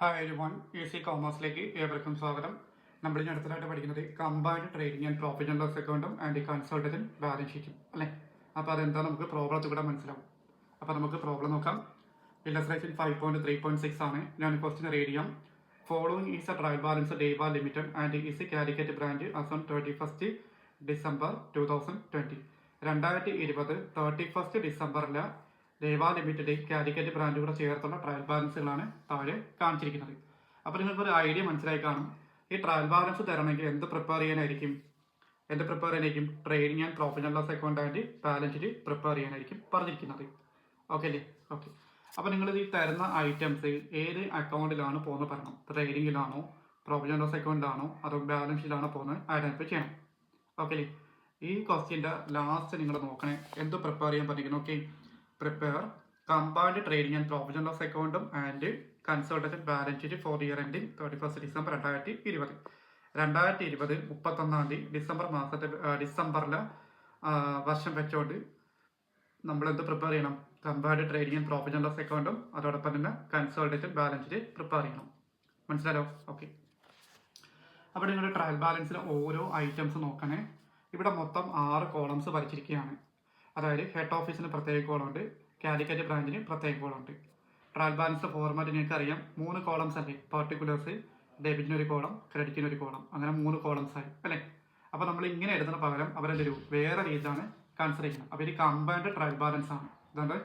Hi everyone, easy കോമേഴ്സിലേക്ക് ഏവർക്കും സ്വാഗതം. നമ്മൾ ഇനി അടുത്തതായിട്ട് പഠിക്കുന്നത് combined trading and profit and loss അക്കൗണ്ടും ആൻഡ് കൺസൾട്ടേഷൻ ബാലൻസ് ഷീറ്റും അല്ലേ. അപ്പോൾ അതെന്താ നമുക്ക് പ്രോബ്ലത്തിൽ കൂടെ മനസ്സിലാവും. അപ്പോൾ നമുക്ക് പ്രോബ്ലം നോക്കാം. ഇല്ലസ്ട്രേഷൻ 5.3.6 ആണ്. ഞാൻ ക്വസ്റ്റ്യൻ റീഡ് ചെയ്യാം. Following is A trial balance day bar limited and is Calicut branch as on 31 December 2020. 2020 31 ഡിസംബറിൽ ദേവാ ലിമിറ്റഡ് കാലിക്കറ്റ് ബ്രാൻഡ് കൂടെ ചേർത്തുള്ള ട്രയൽ ബാലൻസുകളാണ് താഴെ കാണിച്ചിരിക്കുന്നത്. അപ്പോൾ നിങ്ങൾക്കൊരു ഐഡിയ മനസ്സിലായി കാണും. ഈ ട്രയൽ ബാലൻസ് തരണമെങ്കിൽ എന്ത് പ്രിപ്പയർ ചെയ്യാനായിരിക്കും? Trading and profit and loss account and balance sheet prepare ചെയ്യാനായിരിക്കും പറഞ്ഞിരിക്കുന്നത്. ഓക്കെ അല്ലേ? ഓക്കെ. അപ്പോൾ നിങ്ങൾ ഈ തരുന്ന ഐറ്റംസ് ഏത് അക്കൗണ്ടിലാണ് പോകുന്നത് പറയണം. ട്രേഡിങ്ങിലാണോ, പ്രോഫിറ്റ് ആൻഡ് ലോസ് അക്കൗണ്ടിലാണോ, അതോ ബാലൻസ് ഷീറ്റിലാണോ പോകുന്നത് ഐഡന്റിഫൈ ചെയ്യണം. ഓക്കെ അല്ലേ? ഈ ക്വസ്റ്റ്യൻ്റെ ലാസ്റ്റ് നിങ്ങൾ നോക്കണേ എന്ത് പ്രിപ്പയർ ചെയ്യാൻ പറഞ്ഞിരിക്കുന്നു. Okay, prepare combined trading and profit and loss account and consolidated balance sheet for year ending 31st December 2020. 2020 31 December മാസത്തെ ഡിസംബറിലെ വർഷം വെച്ചുകൊണ്ട് നമ്മൾ എന്ത് പ്രിപ്പയർ ചെയ്യണം? Combined trading and profit and loss അക്കൗണ്ടും അതോടൊപ്പം തന്നെ കൺസോളിഡേറ്റഡ് ബാലൻസ് ഷീറ്റ് പ്രിപ്പയർ ചെയ്യണം. മനസ്സിലായോ? ഓക്കെ. അപ്പോൾ നിങ്ങളുടെ ട്രയൽ ബാലൻസിൽ ഓരോ ഐറ്റംസ് നോക്കണേ. ഇവിടെ മൊത്തം 6 കോളംസ് വരച്ചിരിക്കുകയാണ്. അതായത് ഹെഡ് ഓഫീസിന് പ്രത്യേക കോളുണ്ട്, കാലിക്കറ്റ് ബ്രാഞ്ചിന് പ്രത്യേക കോളുണ്ട്. ട്രയൽ ബാലൻസ് ഫോർമാറ്റ് നിങ്ങൾക്ക് അറിയാം. 3 കോളംസ് അല്ലേ? പർട്ടിക്കുലേഴ്സ്, ഡെബിറ്റിനൊരു കോളം, ക്രെഡിറ്റിനൊരു കോളം, അങ്ങനെ 3 കോളംസ് ആയി അല്ലേ. അപ്പോൾ നമ്മൾ ഇങ്ങനെ എഴുതുന്ന പകരം അവരെന്തൊരു വേറെ രീതിയിലാണ് കൺസിഡർ ചെയ്യുന്നത്. അപ്പോൾ ഇത് കമ്പൈൻഡ് ട്രയൽ ബാലൻസ് ആണ്. ഇതുകൊണ്ട്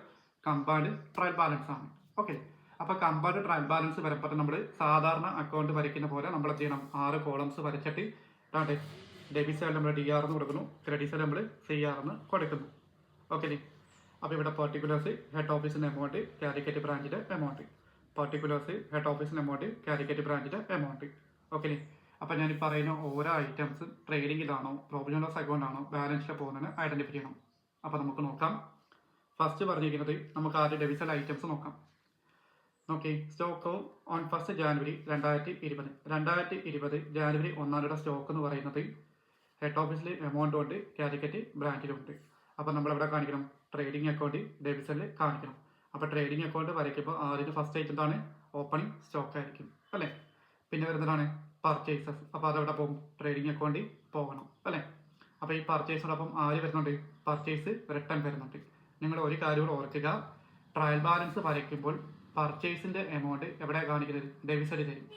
കമ്പൈൻഡ് ട്രയൽ ബാലൻസ് ആണ്. ഓക്കെ. അപ്പോൾ കമ്പൈൻഡ് ട്രയൽ ബാലൻസ് വരുമ്പോൾ നമ്മൾ സാധാരണ അക്കൗണ്ട് വരയ്ക്കുന്ന പോലെ നമ്മൾ എന്ത് ചെയ്യണം? 6 കോളംസ് വരച്ചിട്ട് ഡെബിറ്റ് സൈഡിൽ നമ്മൾ DR എന്ന് കൊടുക്കുന്നു, ക്രെഡിറ്റ് സൈഡിൽ നമ്മൾ CR എന്ന് കൊടുക്കുന്നു. ഓക്കെ. അപ്പോൾ ഇവിടെ പർട്ടിക്കുലേഴ്സ് ഹെഡ് ഓഫീസിൻ്റെ എമൗണ്ട്, കാലിക്കറ്റ് ബ്രാഞ്ചിൻ്റെ എമൗണ്ട്, പർട്ടിക്കുലേഴ്സ് ഹെഡ് ഓഫീസിൻ്റെ എമൗണ്ട്, കാലിക്കറ്റ് ബ്രാഞ്ചിൻ്റെ എമൗണ്ട്. ഓക്കെ. അപ്പോൾ ഞാൻ പറയുന്ന ഓരോ ഐറ്റംസ് ട്രേഡിങ്ങിലാണോ, പ്രോഫിറ്റ് ആൻഡ് ലോസ് അക്കൗണ്ട് ആണോ, ബാലൻസിൽ പോകുന്നതിന് ഐഡന്റിഫൈ ചെയ്യണം. അപ്പോൾ നമുക്ക് നോക്കാം. ഫസ്റ്റ് പറഞ്ഞിരിക്കുന്നത് നമുക്ക് ആദ്യം ഡെബിറ്റ് ഐറ്റംസ് നോക്കാം. Okay. Stock on 1 January 2020. 2020 January 1 stock എന്ന് പറയുന്നത് ഹെഡ് ഓഫീസിൽ എമൗണ്ട് ഉണ്ട്, കാലിക്കറ്റ് ബ്രാഞ്ചിലുണ്ട്. അപ്പോൾ നമ്മളിവിടെ കാണിക്കണം ട്രേഡിംഗ് അക്കൗണ്ട് ഡെബിറ്റ് സൈഡിൽ കാണിക്കണം. അപ്പോൾ ട്രേഡിംഗ് അക്കൗണ്ട് വരയ്ക്കുമ്പോൾ ആദ്യം ഫസ്റ്റ് ഐറ്റം എന്താണ്? ഓപ്പണിംഗ് സ്റ്റോക്ക് ആയിരിക്കും അല്ലേ. പിന്നെ വരുന്നതാണ് പർച്ചേസസ്. അപ്പോൾ അതവിടെ പോകും, ട്രേഡിംഗ് അക്കൗണ്ട് പോകണം അല്ലേ. അപ്പോൾ ഈ പർച്ചേസോടൊപ്പം ആര് വരുന്നുണ്ട്? പർച്ചേസ് റിട്ടേൺ വരുന്നുണ്ട്. നിങ്ങൾ ഒരു കാര്യം കൂടെ ഓർക്കുക, ട്രയൽ ബാലൻസ് വരയ്ക്കുമ്പോൾ പർച്ചേസിൻ്റെ എമൗണ്ട് എവിടെ കാണിക്കുന്നത്? ഡെബിറ്റ് സൈഡിൽ തരും.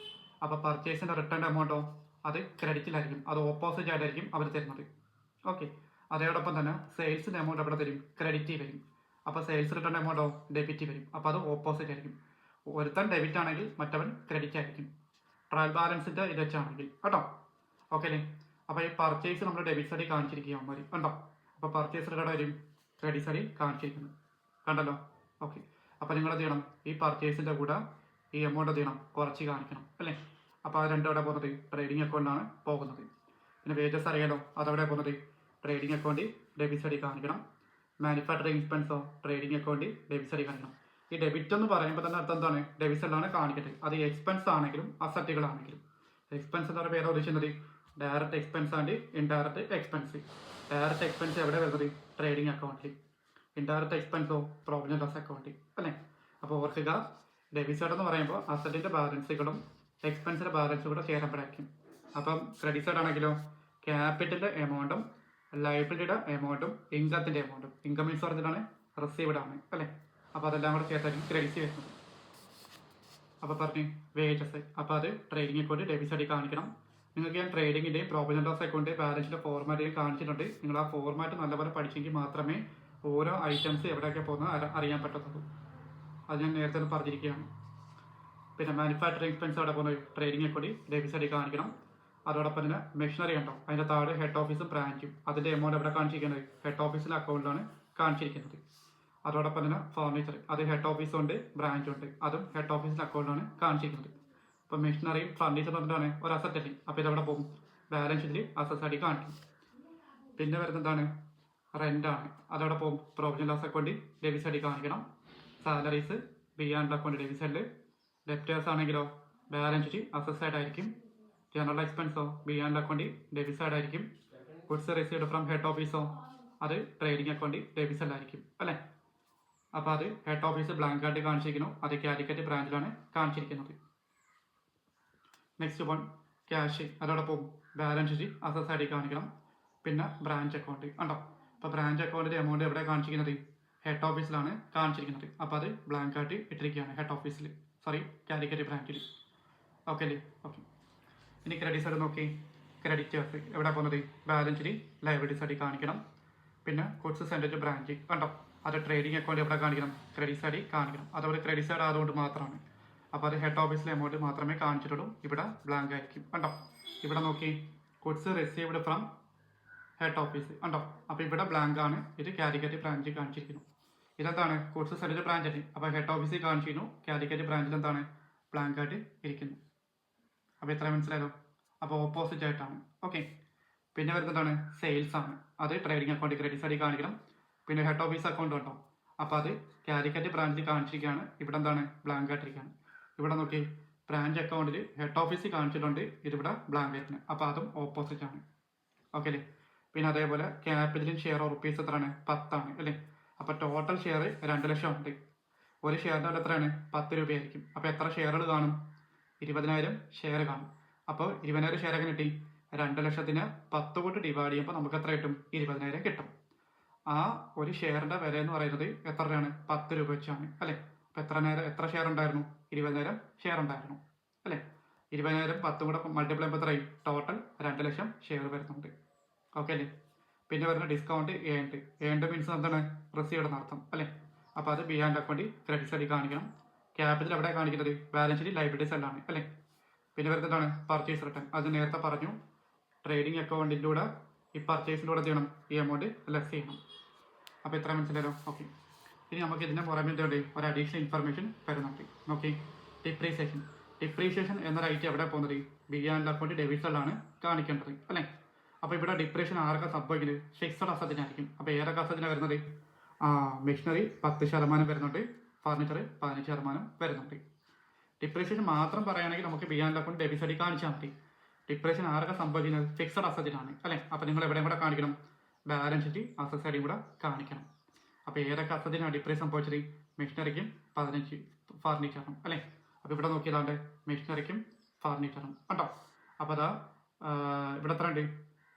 അപ്പോൾ പർച്ചേസിൻ്റെ റിട്ടേൺ എമൗണ്ടോ അത് ക്രെഡിറ്റിലായിരിക്കും, അത് ഓപ്പോസിറ്റ് ആയിട്ടായിരിക്കും അവർ തരുന്നത്. ഓക്കെ. അതോടൊപ്പം തന്നെ സെയിൽസിൻ്റെ എമൗണ്ട് എവിടെ തരും? ക്രെഡിറ്റ് വരും. അപ്പോൾ സെയിൽസ് റിട്ടേൺ എമൗണ്ടോ ഡെബിറ്റ് വരും. അപ്പോൾ അത് ഓപ്പോസിറ്റ് ആയിരിക്കും. ഒരുത്തൻ ഡെബിറ്റ് ആണെങ്കിൽ മറ്റവൻ ക്രെഡിറ്റ് ആയിരിക്കും, ട്രയൽ ബാലൻസിൻ്റെ ഇത് വെച്ചാണെങ്കിൽ കേട്ടോ. ഓക്കെ അല്ലേ. അപ്പോൾ ഈ പർച്ചേസ് നമ്മൾ ഡെബിറ്റ് സൈഡിൽ കാണിച്ചിരിക്കുക മതി കണ്ടോ. അപ്പോൾ പർച്ചേസ് ഇവിടെ വരും ക്രെഡിറ്റ് സൈഡിൽ കാണിച്ചിരിക്കുന്നു കണ്ടല്ലോ. ഓക്കെ. അപ്പോൾ നിങ്ങൾ എന്ത് ചെയ്യണം? ഈ പർച്ചേസിൻ്റെ കൂടെ ഈ എമൗണ്ട് എന്ത് ചെയ്യണം? കുറച്ച് കാണിക്കണം അല്ലേ. അപ്പോൾ അത് രണ്ടും എവിടെ പോകുന്നത്? ട്രേഡിംഗ് അക്കൗണ്ടാണ് പോകുന്നത്. പിന്നെ വേജസ് അറിയാലോ, അതെവിടെ പോകുന്നത്? ട്രേഡിംഗ് അക്കൗണ്ട് ഡെബിറ്റ് സൈഡിൽ കാണിക്കണം. മാനുഫാക്ചറിങ് എക്സ്പെൻസോ ട്രേഡിംഗ് അക്കൗണ്ട് ഡെബിറ്റ് സൈഡിൽ കാണിക്കണം. ഈ ഡെബിറ്റ് എന്ന് പറയുമ്പോൾ തന്നെ അർത്ഥം എന്താണ്? ഡെബിറ്റ് സൈഡിലാണ് കാണിക്കട്ടെ. അത് എക്സ്പെൻസ് ആണെങ്കിലും അസറ്റുകളാണെങ്കിലും. എക്സ്പെൻസ് എന്ന് പറയുമ്പോൾ പേര് ഉദ്ദേശിക്കുന്നത് direct expense and indirect expense. Direct expense എവിടെ വരുന്നത്? ട്രേഡിംഗ് അക്കൗണ്ടിൽ. ഇൻഡയറക്റ്റ് എക്സ്പെൻസോ പ്രോഫിറ്റ് ആൻഡ് ലോസ് അക്കൗണ്ട് അല്ലേ. അപ്പോൾ ഓർക്കുക, ഡെബിറ്റ് സൈഡ് എന്ന് പറയുമ്പോൾ അസറ്റിൻ്റെ ബാലൻസുകളും എക്സ്പെൻസിൻ്റെ ബാലൻസും കൂടെ ചേരുമ്പോഴായിരിക്കും. അപ്പം ക്രെഡിറ്റ് സൈഡ് ആണെങ്കിലോ ക്യാപിറ്റലിൻ്റെ എമൗണ്ടും ലൈബിലിറ്റിയുടെ എമൗണ്ടും ഇൻകത്തിൻ്റെ എമൗണ്ടും. ഇൻകം മീൻസ് പറഞ്ഞിട്ടാണ് റിസീവ്ഡ് ആണ് അല്ലേ. അപ്പോൾ അതെല്ലാം കൂടെ ചേർത്തായിരിക്കും ക്രെഡിറ്റ് വരുന്നത്. അപ്പോൾ പറഞ്ഞു വേജസ്. അപ്പോൾ അത് ട്രേഡിംഗ് അക്കൗണ്ട് ഡെബിറ്റ് സൈഡിൽ കാണിക്കണം. നിങ്ങൾക്ക് ഞാൻ ട്രേഡിങ്ങിൻ്റെയും പ്രോഫിറ്റ് ആൻഡ് ലോസ് അക്കൗണ്ട് ബാലൻസിൻ്റെ ഫോർമാറ്റിൽ കാണിച്ചിട്ടുണ്ട്. നിങ്ങൾ ആ ഫോർമാറ്റ് നല്ലപോലെ പഠിച്ചെങ്കിൽ മാത്രമേ ഓരോ ഐറ്റംസ് എവിടെയൊക്കെ പോകുന്നത് അറിയാൻ പറ്റത്തുള്ളൂ. അത് ഞാൻ നേരത്തെ പറഞ്ഞിരിക്കുകയാണ്. പിന്നെ മാനുഫാക്ചറിങ് എക്സ്പെൻസ് അവിടെ പോകുന്നത് ട്രേഡിംഗ് അക്കൗണ്ട് ഡെബിറ്റ് സൈഡിൽ കാണിക്കണം. അതോടൊപ്പം തന്നെ മെഷീനറി ഉണ്ടോ, അതിൻ്റെ താഴെ ഹെഡ് ഓഫീസും ബ്രാഞ്ചും, അതിൻ്റെ എമൗണ്ട് എവിടെ കാണിച്ചിരിക്കുന്നത്? ഹെഡ് ഓഫീസിലെ അക്കൗണ്ടിലാണ് കാണിച്ചിരിക്കുന്നത്. അതോടൊപ്പം തന്നെ ഫർണിച്ചർ, അത് ഹെഡ് ഓഫീസുണ്ട് ബ്രാഞ്ചുണ്ട്, അതും ഹെഡ് ഓഫീസിലെ അക്കൗണ്ടിലാണ് കാണിച്ചിരിക്കുന്നത്. അപ്പോൾ മെഷീനറിയും ഫർണിച്ചറും എന്താണ്? ഒരു അസറ്റ് അല്ലേ. അപ്പോൾ ഇതെവിടെ പോകും? ബാലൻസ് ഷീറ്റിൽ അസറ്റ് സൈഡിൽ കാണിക്കും. പിന്നെ വരുന്നത് എന്താണ്? റെൻ്റാണ്. അതവിടെ പോകും profit and loss account debit സൈഡിൽ കാണിക്കണം. സാലറീസ് ബിയാൻഡ് അക്കൗണ്ട് ഡെബിറ്റ് സൈഡിൽ. ഡെപ്റ്റേഴ്സ് ആണെങ്കിലോ ബാലൻസ് ഷീറ്റ് അസറ്റ് സൈഡ് ആയിരിക്കും. ജനറൽ എക്സ്പെൻസോ ബിയാൻഡ് അക്കൗണ്ട് ഡെബിറ്റ് സൈഡ് ആയിരിക്കും. ഗുഡ്സ് റിസീവ്ഡ് ഫ്രം ഹെഡ് ഓഫീസോ അത് ട്രേഡിംഗ് അക്കൗണ്ട് ഡെബിറ്റ് സൈഡ് ആയിരിക്കും അല്ലേ. അപ്പോൾ അത് ഹെഡ് ഓഫീസ് ബ്ലാങ്ക് ആയിട്ട് കാണിച്ചിരിക്കുന്നു, അത് കാലിക്കറ്റ് ബ്രാഞ്ചിലാണ് കാണിച്ചിരിക്കുന്നത്. നെക്സ്റ്റ് വൺ ക്യാഷ്, അതോടൊപ്പം ബാലൻസ് ഷീറ്റ് അസസ് ഐ ഡി കാണിക്കണം. പിന്നെ ബ്രാഞ്ച് അക്കൗണ്ട് ഉണ്ടോ. അപ്പോൾ ബ്രാഞ്ച് അക്കൗണ്ടിൻ്റെ എമൗണ്ട് എവിടെ കാണിച്ചിരിക്കുന്നത്? ഹെഡ് ഓഫീസിലാണ് കാണിച്ചിരിക്കുന്നത്. അപ്പോൾ അത് ബ്ലാങ്ക് ആയിട്ട് ഇട്ടിരിക്കുകയാണ് ഹെഡ് ഓഫീസിൽ, സോറി കാലിക്കറ്റ് ബ്രാഞ്ചിൽ. ഓക്കെ അല്ലേ? ഓക്കെ. ഇനി ക്രെഡിറ്റ് സൈഡ് നോക്കി. ക്രെഡിറ്റേഴ്സ് എവിടെ പോകുന്നത്? ബാലൻസ് ഷീറ്റ് ലയബിലിറ്റി സൈഡിൽ കാണിക്കണം. പിന്നെ ഗുഡ്സ് സെൻഡ് ടു ബ്രാഞ്ച് കണ്ടോ. അത് ട്രേഡിംഗ് അക്കൗണ്ട് എവിടെ കാണിക്കണം? ക്രെഡിറ്റ് സൈഡിൽ കാണിക്കണം. അതുപോലെ ക്രെഡിറ്റ് സൈഡ് ആയതുകൊണ്ട് മാത്രമാണ്. അപ്പോൾ അത് ഹെഡ് ഓഫീസിലെ എമൗണ്ട് മാത്രമേ കാണിച്ചിട്ടുള്ളൂ. ഇവിടെ ബ്ലാങ്ക് ആയിരിക്കും കണ്ടോ. ഇവിടെ നോക്കി goods received from head office ഉണ്ടോ. അപ്പോൾ ഇവിടെ ബ്ലാങ്ക് ആണ്. ഇത് കാലിക്കറ്റ് ബ്രാഞ്ചിൽ കാണിച്ചിരിക്കുന്നു. ഇതെന്താണ്? ഗുഡ്സ് സെൻഡ് ബ്രാഞ്ച് ആണ്. അപ്പോൾ ഹെഡ് ഓഫീസിൽ കാണിച്ചിരുന്നു, കാലിക്കറ്റ് ബ്രാഞ്ചിൽ എന്താണ്? ബ്ലാങ്ക് ആയിട്ട് ഇരിക്കുന്നു. അപ്പോൾ ഇത്ര മനസ്സിലായല്ലോ. അപ്പോൾ ഓപ്പോസിറ്റ് ആയിട്ടാണ്. ഓക്കെ. പിന്നെ വരുന്നതാണ് സെയിൽസ് ആണ്. അത് ട്രേഡിംഗ് അക്കൗണ്ട് ക്രെഡിറ്റ് സൈഡിൽ കാണിക്കണം. പിന്നെ ഹെഡ് ഓഫീസ് അക്കൗണ്ട് ഉണ്ടോ. അപ്പോൾ അത് കാലിക്കറ്റ് ബ്രാഞ്ചിൽ കാണിച്ചിരിക്കുകയാണ്. ഇവിടെ എന്താണ്? ബ്ലാങ്ക് ആയിട്ടിരിക്കുകയാണ്. ഇവിടെ നോക്കി ബ്രാഞ്ച് അക്കൗണ്ടിൽ ഹെഡ് ഓഫീസിൽ കാണിച്ചിട്ടുണ്ട്, ഇതിവിടെ ബ്ലാങ്ക് ആയിരിക്കണം. അപ്പോൾ അതും ഓപ്പോസിറ്റ് ആണ്. ഓക്കെ അല്ലേ? പിന്നെ അതേപോലെ ക്യാപിറ്റൽ ഷെയർ റുപ്പീസ് എത്രയാണ്? 10 ആണ് അല്ലേ. അപ്പോൾ ടോട്ടൽ ഷെയർ 2 ലക്ഷം ഉണ്ട്. ഒരു ഷെയറിൻ്റെ വില എത്രയാണ്? 10 രൂപയായിരിക്കും. അപ്പോൾ എത്ര ഷെയറുകൾ കാണും? 20,000 ഷെയർ കാണും. അപ്പോൾ 20,000 ഷെയർ എങ്ങനെ കിട്ടി? 2 ലക്ഷത്തിന് 10 കൊണ്ട് ഡിവൈഡ് ചെയ്യുമ്പോൾ നമുക്ക് എത്ര കിട്ടും? 20,000 കിട്ടും. ആ ഒരു ഷെയറിൻ്റെ വില എന്ന് പറയുന്നത് എത്ര രൂപയാണ്? 10 രൂപ വെച്ചാണ് അല്ലേ. അപ്പോൾ എത്ര ഷെയർ ഉണ്ടായിരുന്നു? 20,000 ഷെയർ ഉണ്ടായിരുന്നു അല്ലേ. 20,000 10 കൂടെ മൾട്ടിപ്ലൈ ചെയ്യുമ്പോൾ എത്രയും? ടോട്ടൽ 2 ലക്ഷം ഷെയർ വരുന്നുണ്ട്. ഓക്കെ അല്ലേ. പിന്നെ വരുന്ന ഡിസ്കൗണ്ട് ഏണ്ട് മീൻസ് എന്താണ്? റിസീവ്ഡ് എന്നർത്ഥം അല്ലേ. അപ്പോൾ അത് ബിഹാൻഡ് അക്കൗണ്ടിൽ ക്രെഡിറ്റ് സൈഡിൽ കാണിക്കണം. ക്യാപിറ്റൽ എവിടെ കാണിക്കുന്നത്? ബാലൻസ് ഷീറ്റ് ലയബിലിറ്റി സൈഡിലാണ് അല്ലേ. പിന്നെ വരുന്നതാണ് പർച്ചേസ് റിട്ടേൺ. അത് നേരത്തെ പറഞ്ഞു, ട്രേഡിംഗ് അക്കൗണ്ടിലൂടെ ഈ പർച്ചേസിലൂടെ ചെയ്യണം, ഈ എമൗണ്ട് ലെസ് ചെയ്യണം. അപ്പോൾ ഇത്ര മനസ്സിലായല്ലോ. ഓക്കെ. ഇനി നമുക്ക് ഇതിൻ്റെ പുറമെ എന്തുകൊണ്ട് ഒരു അഡീഷണൽ ഇൻഫർമേഷൻ വരുന്നുണ്ട്. നോക്കി ഡിപ്രീഷിയേഷൻ എന്നൊരു ഐറ്റം എവിടെ പോകുന്നത്? ബിഹാൻഡ് അക്കൗണ്ട് ഡെബിറ്റ് സൈഡിലാണ് കാണിക്കേണ്ടത് അല്ലേ. അപ്പോൾ ഇവിടെ ഡിപ്രീഷൻ ആരൊക്കെ സംഭവിക്കുന്നത്? ഫിക്സഡ് അസറ്റിനായിരിക്കും. അപ്പോൾ ഏതൊക്കെ അസറ്റിനാണ് വരുന്നത്? മെഷീനറി 10% വരുന്നുണ്ട്, ഫർണിച്ചർ 15% വരുന്നുണ്ട്. ഡിപ്രീഷിയേഷൻ മാത്രം പറയുകയാണെങ്കിൽ നമുക്ക് ബിഹാൻഡ് അക്കൗണ്ട് ഡെബിറ്റ് സൈഡിൽ കാണിച്ചാൽ മതി. ഡിപ്രീഷൻ ആരൊക്കെ സംഭവിക്കുന്നത്? ഫിക്സഡ് അസറ്റിനാണ് അല്ലേ. അപ്പോൾ നിങ്ങൾ എവിടെയും കൂടെ കാണിക്കണം? ബാലൻസ് ഷീറ്റ് അസറ്റ് സൈഡിൽ കൂടെ കാണിക്കണം. അപ്പോൾ ഏതൊക്കെ അസറ്റിനാണ് ഡിപ്രീഷൻ സംഭവിച്ചത്? മെഷീനറിക്കും 15 ഫർണിച്ചറും അല്ലേ. അപ്പോൾ ഇവിടെ നോക്കിയതാണ്ട് മെഷീനറിക്കും ഫർണിച്ചറും കണ്ടോ. അപ്പോൾ അതാ ഇവിടെ എത്ര ഉണ്ട്?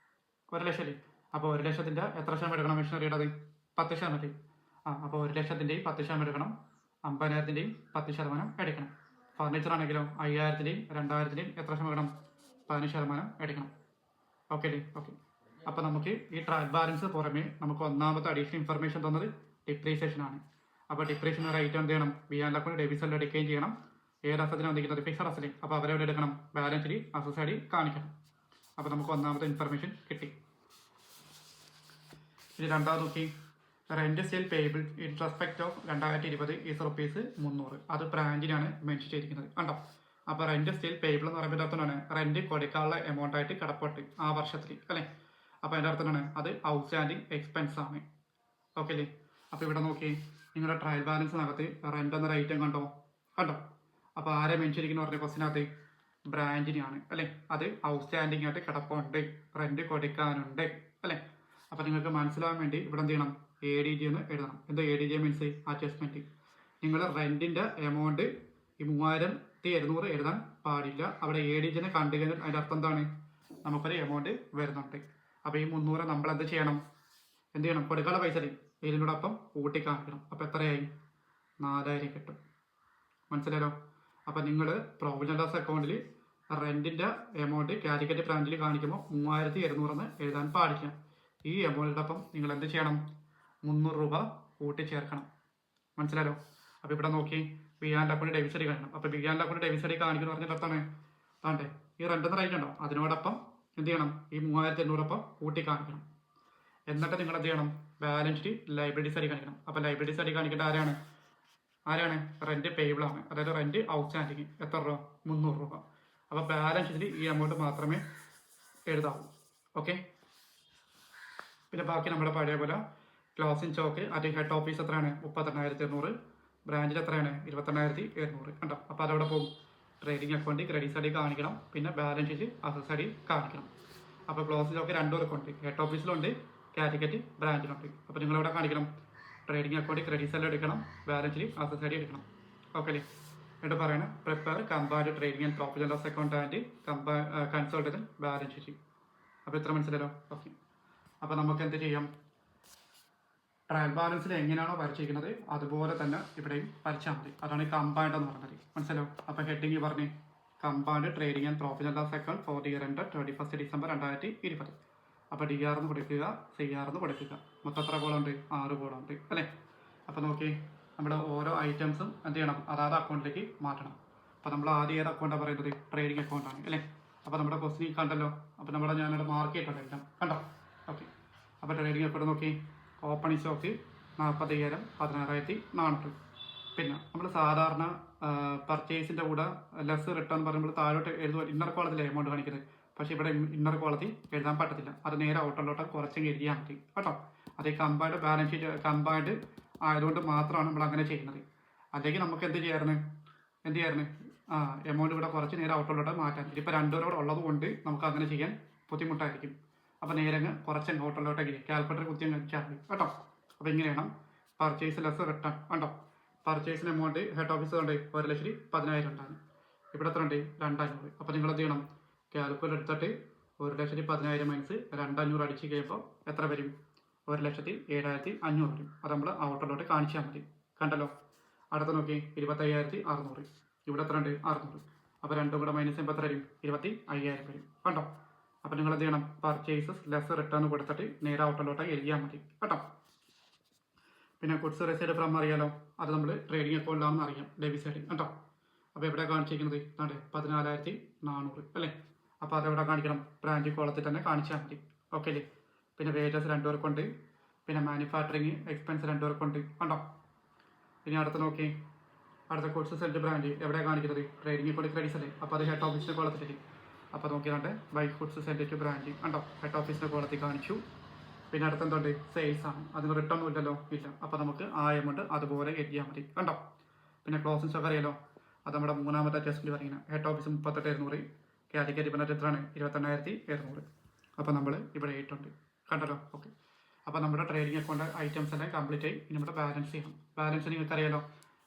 1 ലക്ഷം അല്ലേ. അപ്പോൾ 1 ലക്ഷത്തിൻ്റെ എത്ര ശതമാനം എടുക്കണം? മെഷീനറിയുടെ 10% അല്ലേ. അപ്പോൾ 1 ലക്ഷത്തിൻ്റെയും 10% എടുക്കണം, 50,000-ൻ്റെയും 10% എടുക്കണം. ഫർണിച്ചർ ആണെങ്കിലോ 5,000-ൻ്റെയും 2,000-ൻ്റെയും എത്ര ശതമാനം എടുക്കണം? 15% എടുക്കണം. ഓക്കെ അല്ലേ. ഓക്കെ. അപ്പോൾ നമുക്ക് ഈ ട്രാക്ക് ബാലൻസ് പുറമേ നമുക്ക് ഒന്നാമത്തെ അഡീഷണൽ ഇൻഫർമേഷൻ തന്നത് ഡിപ്രീസിയേഷൻ ആണ്. അപ്പോൾ ഡിപ്രീസിയേഷൻ ഒരു ഐറ്റം എന്ത് ചെയ്യണം? ബിഹാൻഡ് അക്കൗണ്ട് ഡെബിറ്റ് സൈഡിൽ എടുക്കുകയും ചെയ്യണം. ഏത് അസറ്റിനാണ് വന്നിരിക്കുന്നത്? Fixed asset. അപ്പോൾ അവരെവിടെ എടുക്കണം? ബാലൻസ് ഷീറ്റ് അസറ്റ് സൈഡിൽ കാണിക്കണം. അപ്പോൾ നമുക്ക് ഒന്നാമത്തെ ഇൻഫർമേഷൻ കിട്ടി. ഇനി രണ്ടാമത് നോക്കി, rent sale payable in respect of 2020 is ₹300. അത് ബ്രാഞ്ചിനാണ് മെൻഷൻ ചെയ്തിരിക്കുന്നത് കണ്ടോ. അപ്പോൾ റെന്റ് സെയിൽ പേബിൾ എന്ന് പറയുമ്പോൾ അർത്ഥമാണ് റെന്റ് കൊടുക്കാനുള്ള എമൗണ്ട് ആയിട്ട് കിടപ്പുണ്ട് ആ വർഷത്തിൽ അല്ലേ. അപ്പോൾ അതിൻ്റെ അർത്ഥമാണ് അത് ഔട്ട്സ്റ്റാൻഡിങ് എക്സ്പെൻസ് ആണ്. ഓക്കെ അല്ലേ. അപ്പോൾ ഇവിടെ നോക്കി നിങ്ങളുടെ ട്രയൽ ബാലൻസിനകത്ത് റെന്റ് എന്നൊരു ഐറ്റം കണ്ടോ. അപ്പോൾ ആരെ മെൻഷൻ ചെയ്തിരിക്കുന്നു പറഞ്ഞ ക്വസ്റ്റിനകത്ത്? ബ്രാഞ്ചിനെയാണ് അല്ലേ. അത് ഔട്ട്സ്റ്റാൻഡിങ് ആയിട്ട് കിടപ്പുണ്ട്, റെന്റ് കൊടുക്കാനുണ്ട് അല്ലേ. അപ്പോൾ നിങ്ങൾക്ക് മനസ്സിലാവാൻ വേണ്ടി ഇവിടെ എന്ത് ചെയ്യണം? ADG എന്ന് എഴുതണം. എന്താ ADG മീൻസ്? അഡ്ജസ്റ്റ്മെൻറ്റ്. നിങ്ങൾ റെൻറ്റിൻ്റെ എമൗണ്ട് ഈ 3,200 എഴുതാൻ പാടില്ല. അവിടെ ADGനെ കണ്ടു കഴിഞ്ഞാൽ അതിൻ്റെ അർത്ഥം എന്താണ്? നമുക്കൊരു എമൗണ്ട് വരുന്നുണ്ട്. അപ്പോൾ ഈ 300 നമ്മൾ എന്ത് ചെയ്യണം? കൊടുക്കാനുള്ള പൈസ ഇതിനോടൊപ്പം കൂട്ടി കാണിക്കണം. അപ്പോൾ എത്രയായി? 4,000 കിട്ടും. മനസ്സിലായല്ലോ. അപ്പോൾ നിങ്ങൾ പ്രൊവിഡന്റ് ലോസ് അക്കൗണ്ടിൽ റെൻറ്റിൻ്റെ എമൗണ്ട് കാലിക്കറ്റ് ബ്രാഞ്ചിൽ കാണിക്കുമ്പോൾ 3,200 എന്ന് എഴുതാൻ പാടില്ല. ഈ എമൗണ്ടിനൊപ്പം നിങ്ങൾ എന്ത് ചെയ്യണം? 300 രൂപ കൂട്ടി ചേർക്കണം. മനസ്സിലായല്ലോ. അപ്പോൾ ഇവിടെ നോക്കി ബിഹാൻഡ് അക്കൗണ്ട് ഡെബിറ്റ് സൈഡിൽ കാണിക്കണം. അപ്പോൾ ബിഹാൻഡ് അക്കൗണ്ട് ഡെബിറ്റ് സൈഡിൽ കാണിക്കുന്ന പറഞ്ഞിട്ട് അർത്താണ് താണ്ടേ ഈ റെൻറ്റ് റേറ്റ് ഉണ്ടോ അതിനോടൊപ്പം എന്ത് ചെയ്യണം? ഈ 3,800 കൂട്ടി കാണിക്കണം. എന്നിട്ട് നിങ്ങൾ എന്ത് ചെയ്യണം? ബാലൻസ് ഷീറ്റ് ലൈബിലിറ്റി സൈഡിൽ കാണിക്കണം. അപ്പോൾ ലൈബിലിറ്റി സൈഡിൽ കാണിക്കേണ്ട ആരാണ്? റെന്റ് പേയബിൾ ആണ്. അതായത് റെന്റ് ഔട്ട്സ്റ്റാൻഡിങ് എത്ര രൂപ? 300 രൂപ. അപ്പോൾ ബാലൻസ് ഷീറ്റിൽ ഈ എമൗണ്ട് മാത്രമേ എഴുതാവൂ. ഓക്കെ. പിന്നെ ബാക്കി നമ്മുടെ പഴയ പോലെ ക്ലോസിംഗ് സ്റ്റോക്ക് അത് ഹെഡ് ഓഫീസ് എത്രയാണ്? 32,800. ബ്രാഞ്ചിൽ എത്രയാണ്? 22,700 കണ്ടോ. അപ്പോൾ അതവിടെ പോകും. ട്രേഡിംഗ് അക്കൗണ്ട് ക്രെഡിറ്റ് സൈഡിൽ കാണിക്കണം, പിന്നെ ബാലൻസ് ഷീറ്റ് അസറ്റ് സൈഡിൽ കാണിക്കണം. അപ്പോൾ ക്ലോസിംഗ് സ്റ്റോക്ക് 2 അക്കൗണ്ട് ഹെഡ് ഓഫീസിലുണ്ട്, കാലിക്കറ്റ് ബ്രാഞ്ചിലുണ്ട്. അപ്പോൾ നിങ്ങളെവിടെ കാണിക്കണം? ട്രേഡിംഗ് അക്കൗണ്ട് ക്രെഡിറ്റ് സൈഡിൽ എടുക്കണം, ബാലൻസ് ഷീറ്റ് അസറ്റ് സൈഡിൽ എടുക്കണം. ഓക്കെ അല്ലേ. എന്നിട്ട് പറയണം prepare compared trading and profit and loss account and consolidated balance sheet. അപ്പോൾ ഇത്ര മനസ്സിലല്ലോ? ഓക്കെ. അപ്പോൾ നമുക്ക് എന്ത് ചെയ്യാം, ട്രയൽ ബാലൻസിൽ എങ്ങനെയാണോ വരച്ചിരിക്കുന്നത് അതുപോലെ തന്നെ ഇവിടെയും വരച്ചാൽ മതി. അതാണ് കമ്പൈൻഡ് എന്ന് പറഞ്ഞത്. മനസ്സിലോ? അപ്പോൾ ഹെഡിങ് പറഞ്ഞ് combined trading and profit and loss account for the year end 31 December 2020. അപ്പോൾ DR എന്ന് കൊടുക്കുക, CR എന്ന് കൊടുക്കുക. മൊത്തം എത്ര കോളുണ്ട്? 6 കോളുണ്ട് അല്ലേ? അപ്പോൾ നോക്കി നമ്മുടെ ഓരോ ഐറ്റംസും എന്ത് ചെയ്യണം, അതാത് അക്കൗണ്ടിലേക്ക് മാറ്റണം. അപ്പോൾ നമ്മൾ ആദ്യം ഏത് അക്കൗണ്ടാണ് പറയുന്നത്? ട്രേഡിംഗ് അക്കൗണ്ടാണ് അല്ലേ? അപ്പോൾ നമ്മുടെ ക്വസ്റ്റ്യൻ കണ്ടല്ലോ. അപ്പോൾ നമ്മുടെ ഞാനിവിടെ മാർക്ക് ചെയ്തിട്ടുണ്ട് എല്ലാം കണ്ടോ? ഓക്കെ. അപ്പോൾ ട്രേഡിംഗ് അക്കൗണ്ട് നോക്കി ഓപ്പണിംഗ് സ്റ്റോക്ക് 40,000 16,400. പിന്നെ നമ്മൾ സാധാരണ പർച്ചേസിൻ്റെ കൂടെ ലെസ് റിട്ടേൺ പറയുമ്പോൾ താഴോട്ട് എഴുതുക ഇന്നർ കോളത്തിലെ എമൗണ്ട് കാണിക്കുന്നത്. പക്ഷേ ഇവിടെ ഇന്നർ കോളത്തിൽ എഴുതാൻ പറ്റത്തില്ല. അത് നേരെ ഔട്ടറിലോട്ട് കുറച്ചെങ്കിൽ എഴുതിയാൽ മതി കേട്ടോ. അതേ കമ്പയർഡ് ബാലൻസ് ഷീറ്റ് കമ്പയർഡ് ആയതുകൊണ്ട് മാത്രമാണ് നമ്മൾ അങ്ങനെ ചെയ്യുന്നത്. അല്ലെങ്കിൽ നമുക്ക് എന്ത് ചെയ്യായിരുന്നു എമൗണ്ട് ഇവിടെ കുറച്ച് നേരെ ഔട്ടറിലോട്ട് മാറ്റാൻ. ഇതിപ്പോൾ 2 പേരോട് ഉള്ളത് കൊണ്ട് നമുക്ക് അങ്ങനെ ചെയ്യാൻ ബുദ്ധിമുട്ടായിരിക്കും. അപ്പോൾ നേരെ കുറച്ച് ഔട്ടറിലോട്ടേക്ക് കാൽക്കുലേറ്റർ കുത്തി വെച്ചാൽ മതി കേട്ടോ. അപ്പോൾ ഇങ്ങനെയാണ് പർച്ചേസ് ലെസ് റിട്ടേൺ കണ്ടോ. പർച്ചേസിന് എമൗണ്ട് ഹെഡ് ഓഫീസ് ഉണ്ട് 1,10,000 ഉണ്ടാകും. ഇവിടെ എത്ര ഉണ്ട്? 2,500. അപ്പോൾ നിങ്ങൾ എന്ത് ചെയ്യണം, കാൽക്കുലേറ്റർ എടുത്തിട്ട് 1,10,000 മൈനസ് 2,500 അടിച്ച് കഴിയുമ്പോൾ എത്ര വരും? 1,07,500 വരും. അത് നമ്മൾ ഔട്ടറിലോട്ട് കാണിച്ചാൽ മതി. കണ്ടല്ലോ. അടുത്ത നോക്കി 25,600. ഇവിടെ എത്ര ഉണ്ട്? 600. അപ്പോൾ രണ്ടും കൂടെ മൈനസ് ചെയ്യുമ്പോൾ എത്ര വരും? 25,000 വരും. കണ്ടോ. അപ്പോൾ നിങ്ങൾ എന്ത് ചെയ്യണം, പർച്ചേസസ് ലെസ് റിട്ടേൺ കൊടുത്തിട്ട് നേരെ ഔട്ടറിലോട്ട് എഴുതിയാൽ മതി കേട്ടോ. പിന്നെ ഗുഡ്സ് റിസീവ്ഡ് ഫ്രം അറിയാലോ, അത് നമ്മൾ ട്രേഡിംഗ് അക്കൗണ്ടിലാണെന്ന് അറിയാം, ഡെബിറ്റ് സൈഡ് കേട്ടോ. അപ്പോൾ എവിടെ കാണിച്ചിരിക്കുന്നത്? 14,400 അല്ലേ? അപ്പോൾ അതെവിടെ കാണിക്കണം? ബ്രാഞ്ച് കോളത്തിൽ തന്നെ കാണിച്ചാൽ മതി. ഓക്കെ അല്ലേ? പിന്നെ വേജസ് 2 പേർക്കുണ്ട്. പിന്നെ മാനുഫാക്ചറിങ് എക്സ്പെൻസ് 2 പേർക്കുണ്ട് കണ്ടോ. ഇനി അടുത്ത് നോക്കി, അടുത്ത ഗുഡ്സ് സെൽഡ് ബ്രാഞ്ച് എവിടെ കാണിക്കുന്നത്? ട്രേഡിംഗ് അക്കൗണ്ട് ക്രെഡിറ്റ്സ് അല്ലേ? അപ്പോൾ അത് ഹെഡ് ഓഫീസിൻ്റെ കോളത്തിലേക്ക്. അപ്പോൾ നോക്കിയാണ്ട് by goods sold to branch കണ്ടോ, ഹെഡ് ഓഫീസിൻ്റെ കോളത്തിൽ കാണിച്ചു. പിന്നെ അടുത്ത് എന്തുണ്ട്? സെയിൽസ് ആണ്. അതിന് റിട്ടേൺ ഇല്ലല്ലോ, ഇല്ല. അപ്പോൾ നമുക്ക് ആ എമൗണ്ട് അതുപോലെ എഴുതിയാൽ മതി കണ്ടോ. പിന്നെ ക്ലോസിംഗ് സ്റ്റോക്ക് അറിയാലോ, അത് നമ്മുടെ മൂന്നാമത്തെ അഡ്ജസ്റ്റ്മെൻറ്റ് പറയുന്നത്. ഹെഡ് ഓഫീസ് 38,700, കാലിക്കറ്റ് ബില്ല് എത്രയാണ്? 28,700. അപ്പോൾ നമ്മൾ ഇവിടെ 8 ഉണ്ട് കണ്ടല്ലോ. ഓക്കെ. അപ്പോൾ നമ്മുടെ ട്രേഡിംഗ് അക്കൗണ്ട് ഐറ്റംസ് എല്ലാം കംപ്ലീറ്റ് ആയി. ഇനി നമ്മുടെ ബാലൻസ് ചെയ്യണം. ബാലൻസ് നിങ്ങൾക്ക് അറിയാലോ.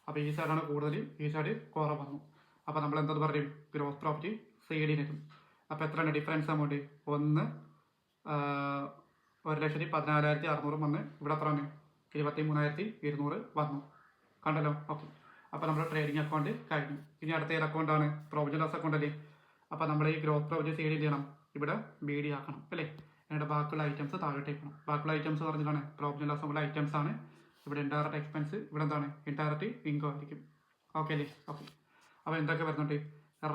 അപ്പോൾ ഈ സൈഡാണ് കൂടുതൽ, ഈ സൈഡ് കുറവ് വന്നു. അപ്പോൾ നമ്മൾ എന്തത് പറയും? ഗ്രോസ് പ്രോഫിറ്റ് സൈഡിനെത്തും. അപ്പോൾ എത്രയാണ് ഡിഫറൻസ് എമൗണ്ട്? 1,14,600 വന്ന് ഇവിടെ എത്രയാണ്? 23,200 വന്നു കണ്ടല്ലോ. ഓക്കെ. അപ്പോൾ നമ്മുടെ ട്രേഡിംഗ് അക്കൗണ്ട് കഴിഞ്ഞു. ഇനി അടുത്ത ഏത് അക്കൗണ്ടാണ്? പ്രോവിഷൻ ലോസ് അക്കൗണ്ട് അല്ലേ? അപ്പോൾ നമ്മൾ ഈ ഗ്രോസ് പ്രോഫിറ്റ് സൈഡ് ചെയ്യണം, ഇവിടെ BD ആക്കണം അല്ലേ? എന്നിട്ട് ബാക്കിയുള്ള ഐറ്റംസ് താഴോട്ട് വെക്കണം. ബാക്കിയുള്ള ഐറ്റംസ് പറഞ്ഞിട്ടാണ് പ്രോഫിറ്റ് ലോസ് ഉള്ള ഐറ്റംസ് ആണ്. ഇവിടെ ഇൻഡയറക്റ്റ് എക്സ്പെൻസ്, ഇവിടെ എന്താണ്? ഇൻഡയറക്റ്റ് ഇൻകം ആയിരിക്കും. ഓക്കെ അല്ലേ? ഓക്കെ. അപ്പോൾ എന്തൊക്കെ വരുന്നുണ്ട്?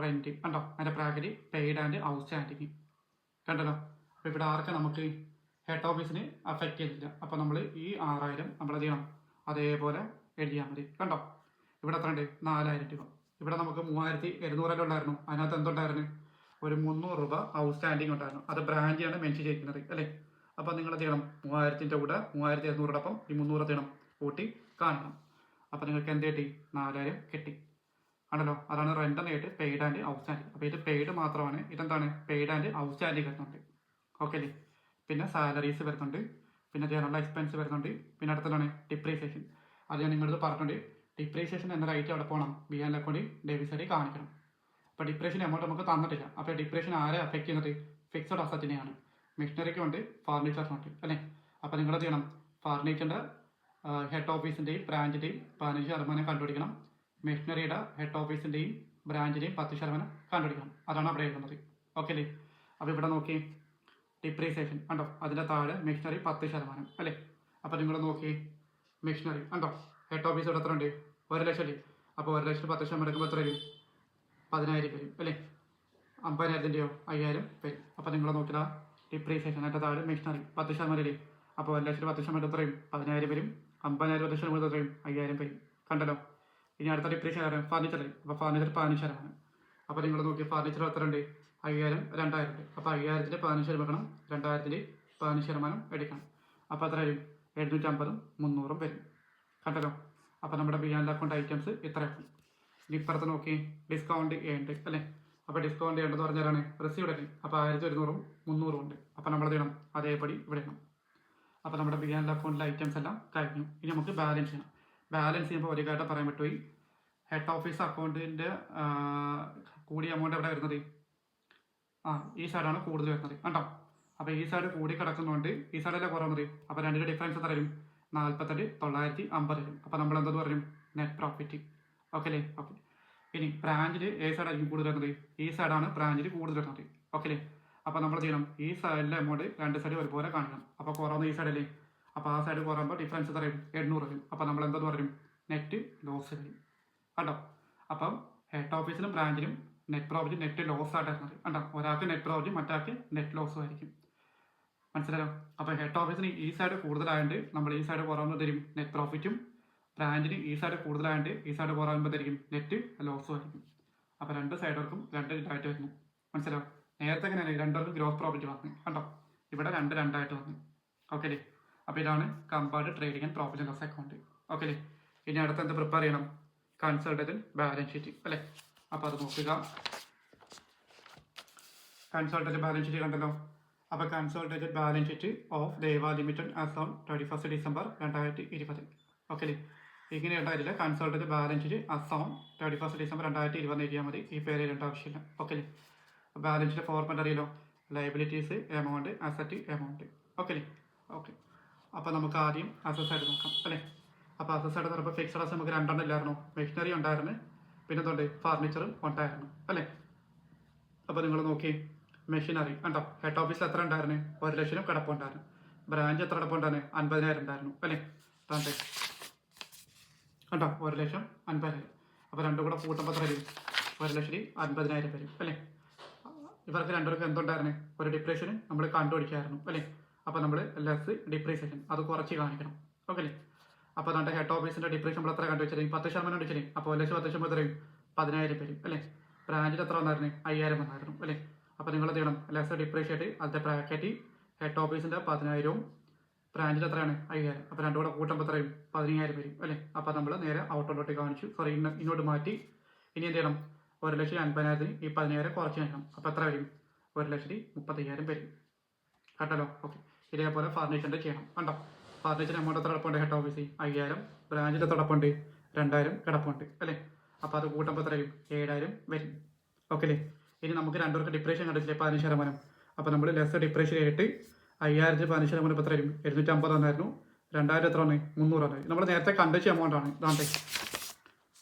റെൻറ്റ് കണ്ടോ, അതിൻ്റെ ബ്രാക്കറ്റ് പെയ്ഡ് ആൻഡ് ഔട്ട്സ്റ്റാൻഡിങ് കണ്ടല്ലോ. അപ്പോൾ ഇവിടെ ആർക്കും നമുക്ക് ഹെഡ് ഓഫീസിന് അഫക്റ്റ് ചെയ്തില്ല. അപ്പോൾ നമ്മൾ ഈ 6,000 നമ്മൾ എന്ത് ചെയ്യണം? അതേപോലെ എഴുതിയാൽ മതി കണ്ടോ. ഇവിടെ എത്ര ഉണ്ട്? 4,000 രൂപ. ഇവിടെ നമുക്ക് 3,700 ഉണ്ടായിരുന്നു. അതിനകത്ത് എന്തുണ്ടായിരുന്നു? ഒരു 300 രൂപ ഔട്ട്സ്റ്റാൻഡിങ് ഉണ്ടായിരുന്നു. അത് ബ്രാഞ്ചാണ് മെൻഷൻ ചെയ്തിരിക്കുന്നത് അല്ലേ? അപ്പോൾ നിങ്ങൾ എന്ത് ചെയ്യണം? 3,000 കൂടെ 3,700 ഈ 300 ചെയ്യണം കൂട്ടി കാണണം. അപ്പോൾ നിങ്ങൾക്ക് എന്ത് കിട്ടി? 4,000 കിട്ടി ആണല്ലോ. അതാണ് റെൻ്റ് നേട്ട് പെയ്ഡ് ആൻഡ് ഔട്ട്സ്റ്റാൻഡിങ്. അപ്പോൾ ഇത് പെയ്ഡ് മാത്രമാണ്. ഇതെന്താണ്? പെയ്ഡ് ആൻഡ് ഔട്ട്സ്റ്റാൻഡിങ് വരുന്നുണ്ട്. ഓക്കെ അല്ലേ? പിന്നെ സാലറീസ് വരുന്നുണ്ട്, പിന്നെ ജനറൽ എക്സ്പെൻസ് വരുന്നുണ്ട്. പിന്നെ അടുത്തതാണ് ഡിപ്രീസിയേഷൻ. അത് ഞാൻ നിങ്ങളത് പറഞ്ഞിട്ടുണ്ട്. ഡിപ്രീസിയേഷൻ എന്നൊരു ഐറ്റം അവിടെ പോകണം, BL അക്കൗണ്ട് ഡെബിറ്റ് സൈഡിൽ കാണിക്കണം. അപ്പോൾ ഡിപ്രീഷൻ എമൗണ്ട് നമുക്ക് തന്നിട്ടില്ല. അപ്പോൾ ഡിപ്രീഷൻ ആരെ അഫക്റ്റ് ചെയ്യുന്നത്? ഫിക്സഡ് അസറ്റിനെയാണ്. മെഷീനറിക്കും ഉണ്ട്, ഫർണിച്ചറിനും ഉണ്ട് അല്ലേ? അപ്പോൾ നിങ്ങൾ എന്ത് ചെയ്യണം? ഫർണിച്ചറിൻ്റെ ഹെഡ് ഓഫീസിൻ്റെയും ബ്രാഞ്ചിൻ്റെയും 15% കണ്ടുപിടിക്കണം. മെഷീനറിയുടെ ഹെഡ് ഓഫീസിൻ്റെയും ബ്രാഞ്ചിൻ്റെയും 10% കണ്ടുപിടിക്കണം. അതാണ് അവിടെ എഴുതുന്നത്. ഓക്കെ അല്ലേ? അപ്പോൾ ഇവിടെ നോക്കി ഡിപ്രീസിയേഷൻ കണ്ടോ, അതിൻ്റെ താഴെ മെഷീനറി 10% അല്ലേ? അപ്പോൾ നിങ്ങൾ നോക്കി മെഷീനറി കണ്ടോ, ഹെഡ് ഓഫീസ് ഇവിടെ എത്ര ഉണ്ട്? 1,00,000 അല്ലേ? അപ്പോൾ 1,00,000 10% എടുക്കുമ്പോൾ എത്ര വരും? 10,000 വരും അല്ലേ? 50,000-ൻ്റെയോ 5,000 വരും. അപ്പോൾ നിങ്ങൾ നോക്കിയാൽ ഡിപ്രീസിയേഷൻ അതിൻ്റെ താഴെ മെഷീനറി 10% അല്ലേ? അപ്പോൾ 1,00,000 10% എത്ര വരും? 10,000 വരും. 50,000 10% എത്ര വരും? 5,000 വരും കണ്ടല്ലോ. ഇനി അടുത്ത ഡിപ്രീസിയേഷൻ ഫർണിച്ചർ അല്ലേ? അപ്പോൾ ഫർണിച്ചർ 15%. അപ്പോൾ നിങ്ങൾ നോക്കി ഫർണിച്ചർ എത്ര ഉണ്ട്? 5,000 2,000 ഉണ്ട്. അപ്പോൾ 5,000-ൽ 15% വെക്കണം, 2,000-ൽ 15% എടുക്കണം. അപ്പോൾ എത്ര വരും? 750 300 വരും കണ്ടല്ലോ. അപ്പോൾ നമ്മുടെ BL അക്കൗണ്ട് ഐറ്റംസ് ഇത്രയാണ്. ഇനി ഇപ്പുറത്ത് നോക്കി ഡിസ്കൗണ്ട് ഉണ്ട് അല്ലേ? അപ്പോൾ ഡിസ്കൗണ്ട് ഉണ്ടെന്ന് പറഞ്ഞാലാണ് റിസീവ്ഡ് അല്ലേ? അപ്പോൾ 1,100 300 ഉണ്ട്. അപ്പോൾ നമ്മൾ ചെയ്യണം അതേപടി ഇവിടെ ഇടണം. അപ്പോൾ നമ്മുടെ BL അക്കൗണ്ടിലെ ഐറ്റംസ് എല്ലാം കഴിഞ്ഞു. ഇനി നമുക്ക് ബാലൻസ് ചെയ്യണം. ബാലൻസ് ചെയ്യുമ്പോൾ ഒരു കാര്യം പറയാൻ പറ്റുപോയി, ഹെഡ് ഓഫീസ് അക്കൗണ്ടിൻ്റെ കൂടിയ എമൗണ്ട് എവിടെ വരുന്നത്? ഈ സൈഡാണ് കൂടുതൽ വരുന്നത് കണ്ടോ. അപ്പോൾ ഈ സൈഡ് കൂടി കിടക്കുന്നതുകൊണ്ട് ഈ സൈഡല്ലേ കുറവുന്നത്. അപ്പോൾ രണ്ടിൻ്റെ ഡിഫറൻസ് എത്ര വരും? 48,950 വരും. അപ്പോൾ നമ്മൾ എന്തെന്ന് പറയും? Net profit. ഓക്കെ അല്ലേ? ഓക്കെ. ഇനി ബ്രാഞ്ചിൽ ഏത് സൈഡായിരിക്കും കൂടുതൽ വരുന്നത്? ഈ സൈഡാണ് ബ്രാഞ്ചിൽ കൂടുതൽ വരുന്നത്. ഓക്കെ അല്ലേ? അപ്പോൾ നമ്മൾ ചെയ്യണം ഈ സൈഡിലെ എമൗണ്ട് രണ്ട് സൈഡ് ഒരുപോലെ കാണിക്കണം. അപ്പോൾ കുറവുന്ന ഈ സൈഡല്ലേ. അപ്പോൾ ആ സൈഡ് കുറയുമ്പോൾ ഡിഫറൻസ് എത്ര വരും? 800 വരും. അപ്പോൾ നമ്മൾ എന്തെന്ന് പറയും? നെറ്റ് ലോസ് വരും കണ്ടോ. അപ്പം ഹെഡ് ഓഫീസിലും ബ്രാഞ്ചിലും നെറ്റ് പ്രോഫിറ്റ് നെറ്റ് ലോസ് ആയിട്ട് വരുന്നത് കണ്ടോ. ഒരാൾക്ക് നെറ്റ് പ്രോഫിറ്റ് മറ്റാൾക്ക് നെറ്റ് ലോസും ആയിരിക്കും. മനസ്സിലായോ? അപ്പോൾ ഹെഡ് ഓഫീസിന് ഈ സൈഡ് കൂടുതലായതുകൊണ്ട് നമ്മൾ ഈ സൈഡ് കുറവുമ്പോൾ തരും നെറ്റ് പ്രോഫിറ്റും, ബ്രാഞ്ചിന് ഈ സൈഡ് കൂടുതലായതുകൊണ്ട് ഈ സൈഡ് കുറയുമ്പോൾ തരും നെറ്റ് ലോസും ആയിരിക്കും. അപ്പോൾ രണ്ട് സൈഡുകൾക്കും രണ്ട് ഇതായിട്ട് വരുന്നു. മനസ്സിലാവും? നേരത്തെ എങ്ങനെയാണ് രണ്ടുപേർക്കും ഗ്രോസ് പ്രോഫിറ്റ് വന്നു കണ്ടോ. ഇവിടെ രണ്ടായിട്ട് വന്നു. ഓക്കെ അല്ലേ? അപ്പോൾ ഇതാണ് compared trading and profit and loss account. Okay അല്ലേ? ഇനി അടുത്ത് എന്ത് പ്രിപ്പയർ ചെയ്യണം? കൺസോളിഡേറ്റഡ് ബാലൻസ് ഷീറ്റ് അല്ലേ. അപ്പോൾ അത് നോക്കുക. കൺസോളിഡേറ്റഡ് ബാലൻസ് ഷീറ്റ് കണ്ടല്ലോ. അപ്പോൾ consolidated balance sheet of Deva limited as on 31 December 2020. Okay അല്ലേ? ഇങ്ങനെ ഉണ്ടായിട്ടില്ല. Consolidated balance sheet as on 31 December 2020 എഴുതിയാൽ മതി. ഈ പേര് എഴുതേണ്ട ആവശ്യമില്ല. ഓക്കെ അല്ലേ? ബാലൻസ് ഷീറ്റ് ഫോർമാറ്റ് അറിയാലോ. Liabilities amount, asset amount. Okay അല്ലേ? ഓക്കെ. അപ്പോൾ നമുക്ക് ആദ്യം അസസ് ആയിട്ട് നോക്കാം അല്ലേ. അപ്പോൾ അസസ് ആയിട്ട് പറയുമ്പോൾ ഫിക്സഡ് അസറ്റ് നമുക്ക് രണ്ടെണ്ണം ഇല്ലായിരുന്നു. മെഷീനറി ഉണ്ടായിരുന്നു, പിന്നെ എന്തുണ്ട്? ഫർണിച്ചറും ഉണ്ടായിരുന്നു അല്ലേ. അപ്പോൾ നിങ്ങൾ നോക്കി മെഷീനറി കണ്ടോ. ഹെഡ് ഓഫീസിൽ എത്ര ഉണ്ടായിരുന്നു? 1,00,000 കിടപ്പുണ്ടായിരുന്നു. ബ്രാഞ്ച് എത്ര കിടപ്പുണ്ടായിരുന്നു? 50,000 ഉണ്ടായിരുന്നു അല്ലേ. കണ്ടോ 1,50,000. അപ്പോൾ രണ്ടും കൂടെ കൂട്ടുമ്പോൾ എത്ര വരും? 1,50,000 വരും അല്ലേ. ഇവർക്ക് രണ്ടുപേർക്ക് എന്തുണ്ടായിരുന്നു? ഒരു ഡിപ്രീസിയേഷൻ നമ്മൾ കണ്ടുപിടിക്കായിരുന്നു അല്ലേ. അപ്പോൾ നമ്മൾ ലെസ് ഡിപ്രീസിയേഷൻ അത് കുറച്ച് കാണിക്കണം. ഓക്കെ അല്ലേ. അപ്പോൾ നമ്മുടെ ഹെഡ് ഓഫീസിൻ്റെ ഡിപ്രീഷൻ നമ്മൾ എത്ര കണ്ടുവെച്ചാൽ 10% വെച്ചാൽ അപ്പോൾ 1,10,000 എത്രയും 10,000 വരും അല്ലേ. ബ്രാഞ്ചിൽ എത്ര വന്നായിരുന്നു? 5,000 വന്നായിരുന്നു അല്ലേ. അപ്പോൾ നിങ്ങൾ എന്ത് ചെയ്യണം? ലെസ് ഡിപ്രീഷിയേറ്റ് അതിൻ്റെ ബ്രാക്കറ്റ് ഹെഡ് ഓഫീസിൻ്റെ 10,000-ഉം ബ്രാഞ്ചിൽ എത്രയാണ്? 5,000. അപ്പോൾ രണ്ടും കൂടെ കൂട്ടുമ്പോൾ എത്രയും 15,000 വരും അല്ലേ. അപ്പോൾ നമ്മൾ നേരെ ഔട്ടോട്ട് കാണിച്ചു. സോറി, ഇങ്ങോട്ട് മാറ്റി. ഇനി എന്ത് ചെയ്യണം? 1,50,000 ഈ 10,000 കുറച്ച് കാണിക്കണം. അപ്പോൾ എത്ര വരും? 1,30,000 വരും. കേട്ടല്ലോ. ഓക്കെ. ഇതേപോലെ ഫർണിച്ചറിൻ്റെ ചെയ്യണം കണ്ടോ. ഫർണിച്ചർ എമൗണ്ട് എത്ര കിടപ്പുണ്ട്? ഹെഡ് ഓഫീസിൽ 5,000, ബ്രാഞ്ചിൽ എത്ര കിടപ്പുണ്ട്? 2,000 കിടപ്പുണ്ട് അല്ലേ. അപ്പോൾ അത് കൂട്ടുമ്പോൾ എത്ര വരും? 7,000 വരും. ഓക്കെ അല്ലേ. ഇനി നമുക്ക് രണ്ടുപേർക്ക് ഡിപ്രീഷൻ കണ്ടിട്ടില്ലേ? 15%. അപ്പോൾ നമ്മൾ ലെസ് ഡിപ്രീഷൻ ആയിട്ട് 5,000 15% എത്ര വരും? 750 വന്നായിരുന്നു. 2,000 എത്ര വന്നു? 300 വന്നു. നമ്മൾ നേരത്തെ കണ്ടുവച്ച എമൗണ്ട് ആണ് ഇതാണ്ടേ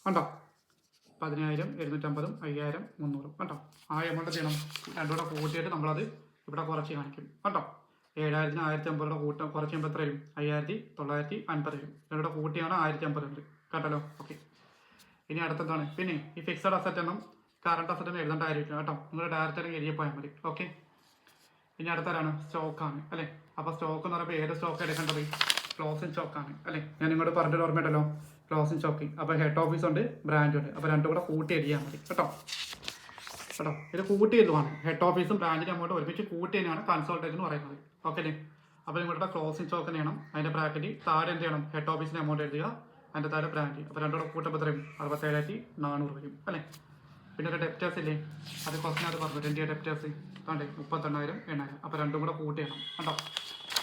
കണ്ടോ. 10,000, 750, 5,000, 300 കണ്ടോ. ആ എമൗണ്ട് ചെയ്യണം രണ്ടും കൂടെ കൂട്ടിയിട്ട് നമ്മളത് ഇവിടെ കുറച്ച് കാണിക്കും കണ്ടോ. 7,000-ന് 1,050 കൂട്ടം കുറച്ച് കഴിയുമ്പോൾ എത്ര വരും? 5,950 വരും. രണ്ടുകൂടെ കൂട്ടിയാണ് 1,050 കേട്ടല്ലോ. ഓക്കെ. ഇനി അടുത്തെന്താണ്? പിന്നെ ഈ ഫിക്സഡ് അസറ്റ് എന്നും കറണ്ട് അസറ്റ് ഒന്നും എഴുതേണ്ട കാര്യമില്ല കേട്ടോ. നിങ്ങൾ ഡയറക്റ്റ് അല്ലെങ്കിൽ എഴുതി പോയാൽ മതി. ഓക്കെ. ഇനി അടുത്താണ് സ്റ്റോക്കാണ് അല്ലേ. അപ്പോൾ സ്റ്റോക്ക് എന്ന് പറയുമ്പോൾ ഏത് സ്റ്റോക്ക് എടുക്കേണ്ടത്? ക്ലോസിംഗ് സ്റ്റോക്കാണ് അല്ലേ. ഞാൻ നിങ്ങളോട് പറഞ്ഞിട്ട് ഓർമ്മയുണ്ടല്ലോ ക്ലോസിംഗ് സ്റ്റോക്കിംഗ്. അപ്പോൾ ഹെഡ് ഓഫീസ് ഉണ്ട്, ബ്രാഞ്ച് ഉണ്ട്. അപ്പോൾ രണ്ടും കൂടെ കൂട്ടി എഴുതിയാൽ മതി കേട്ടോ. ഇത് കൂട്ടി എഴുതുവാണ്. ഹെഡ് ഓഫീസും ബ്രാഞ്ചിൻ്റെ എമൗണ്ട് ഒരുമിച്ച് കൂട്ടി തന്നെയാണ് കൺസോൾട്ടേഷൻ എന്ന് പറയുന്നത്. ഓക്കെ അല്ലേ. അപ്പോൾ നിങ്ങളുടെ ക്ലോസിംഗ് സ്റ്റോക്ക് തന്നെയാണ്. അതിൻ്റെ ബ്രാക്കറ്റ് താഴെ എന്ത് ചെയ്യണം? ഹെഡ് ഓഫീസിൻ്റെ എമൗണ്ട് എഴുതുക, അതിൻ്റെ താഴെ ബ്രാഞ്ച്. അപ്പോൾ രണ്ടുകൂടെ കൂട്ടുമ്പോൾ എത്രയും 67,400 വരും അല്ലേ. പിന്നെ ഒരു ഡെപ്റ്റേഴ്സ് ഇല്ലേ, അത് ക്വസ്റ്റിനകത്ത് പറഞ്ഞു. 20 ഡെപ്റ്റേഴ്സ് കണ്ടേ 38,000, 8,000. അപ്പോൾ രണ്ടും കൂടെ കൂട്ടി ചെയ്യണം കേട്ടോ.